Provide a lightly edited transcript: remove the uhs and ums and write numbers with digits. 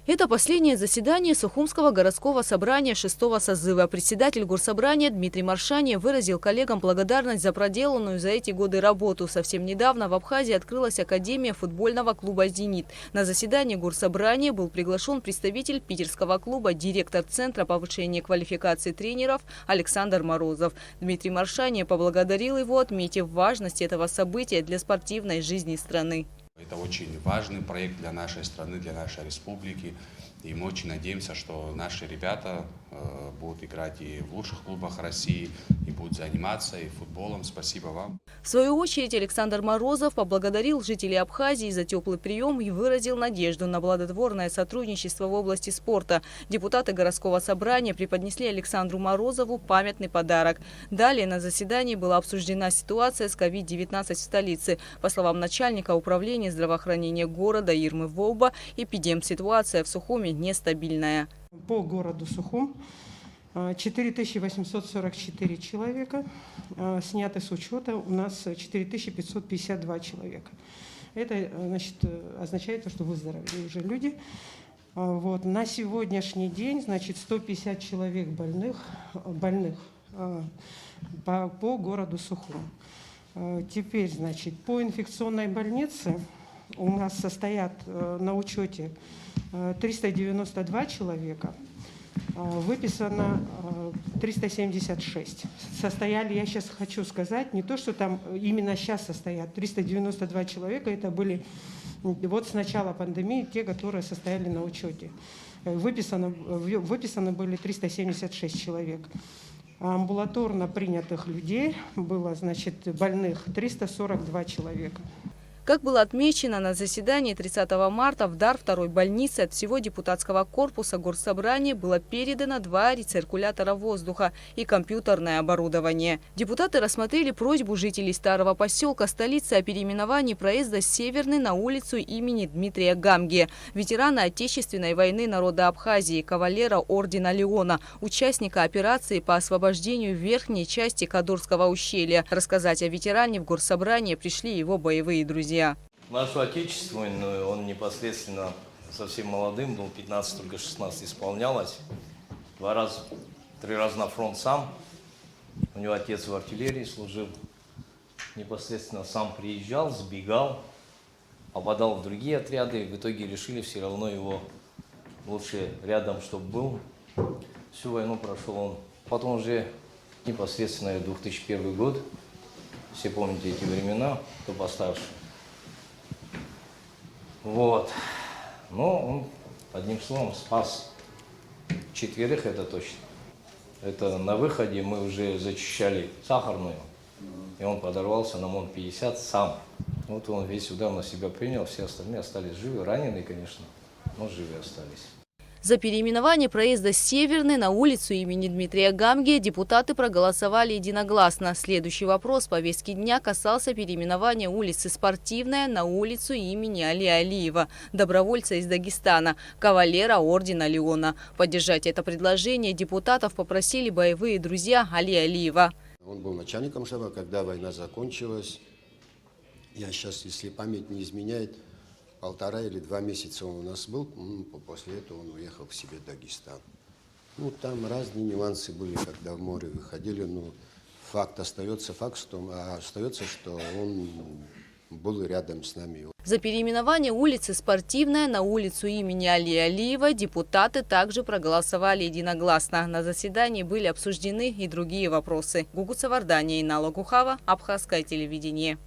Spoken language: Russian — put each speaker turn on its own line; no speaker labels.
Это последнее заседание Сухумского городского собрания 6-го созыва. Председатель горсобрания Дмитрий Маршани выразил коллегам благодарность за проделанную за эти годы работу. Совсем недавно в Абхазии открылась Академия футбольного клуба «Зенит». На заседание горсобрания был приглашен представитель питерского клуба, директор Центра повышения квалификации тренеров Александр Морозов. Дмитрий Маршани поблагодарил его, отметив важность этого события для спортивной жизни страны.
Это очень важный проект для нашей страны, для нашей республики. И мы очень надеемся, что наши ребята будут играть и в лучших клубах России, и будут заниматься и футболом. Спасибо вам.
В свою очередь Александр Морозов поблагодарил жителей Абхазии за теплый прием и выразил надежду на плодотворное сотрудничество в области спорта. Депутаты городского собрания преподнесли Александру Морозову памятный подарок. Далее на заседании была обсуждена ситуация с COVID-19 в столице. По словам начальника управления здравоохранения города Ирмы Вовба, эпидемситуация в Сухуме нестабильная.
По городу Сухум 4844 человека, сняты с учета у нас 4552 человека. Это означает, что выздоровели уже люди. Вот. На сегодняшний день 150 человек больных по городу Сухум. Теперь, по инфекционной больнице у нас состоят на учете 392 человека, выписано 376. Состояли, я сейчас хочу сказать, не то, что там именно сейчас состоят 392 человека, это были вот с начала пандемии те, которые состояли на учете. Выписаны были 376 человек. Амбулаторно принятых людей было, больных 342 человека.
Как было отмечено на заседании 30 марта, в дар второй больницы от всего депутатского корпуса горсобрания было передано 2 рециркулятора воздуха и компьютерное оборудование. Депутаты рассмотрели просьбу жителей старого поселка столицы о переименовании проезда с Северной на улицу имени Дмитрия Гамги, ветерана Отечественной войны народа Абхазии, кавалера ордена Леона, участника операции по освобождению верхней части Кадурского ущелья. Рассказать о ветеране в горсобрание пришли его боевые друзья.
Нашу отечественную он непосредственно совсем молодым, был 15, только 16 исполнялось. 3 раза на фронт сам. У него отец в артиллерии служил. Непосредственно сам приезжал, сбегал, попадал в другие отряды. В итоге решили все равно его лучше рядом, чтобы был. Всю войну прошел он. Потом уже непосредственно 2001 год. Все помните эти времена, кто постарше. Вот. Но он, одним словом, спас 4, это точно. Это на выходе мы уже зачищали Сахарную, и он подорвался на МОН-50 сам. Вот он весь удар на себя принял, все остальные остались живы, раненые, конечно, но живы остались.
За переименование проезда с Северной на улицу имени Дмитрия Гамги депутаты проголосовали единогласно. Следующий вопрос повестки дня касался переименования улицы Спортивная на улицу имени Али Алиева, добровольца из Дагестана, кавалера ордена Леона. Поддержать это предложение депутатов попросили боевые друзья Али Алиева.
Он был начальником штаба, когда война закончилась. Я сейчас, если память не изменяет, 1,5 или 2 месяца он у нас был, после этого он уехал к себе в Дагестан. Там разные нюансы были, когда в море выходили, но факт остается фактом, остается, что он был рядом с нами.
За переименование улицы Спортивная на улицу имени Али Алиева депутаты также проголосовали единогласно. На заседании были обсуждены и другие вопросы. Гугуца Вардания и Нала Гухава, Абхазское телевидение.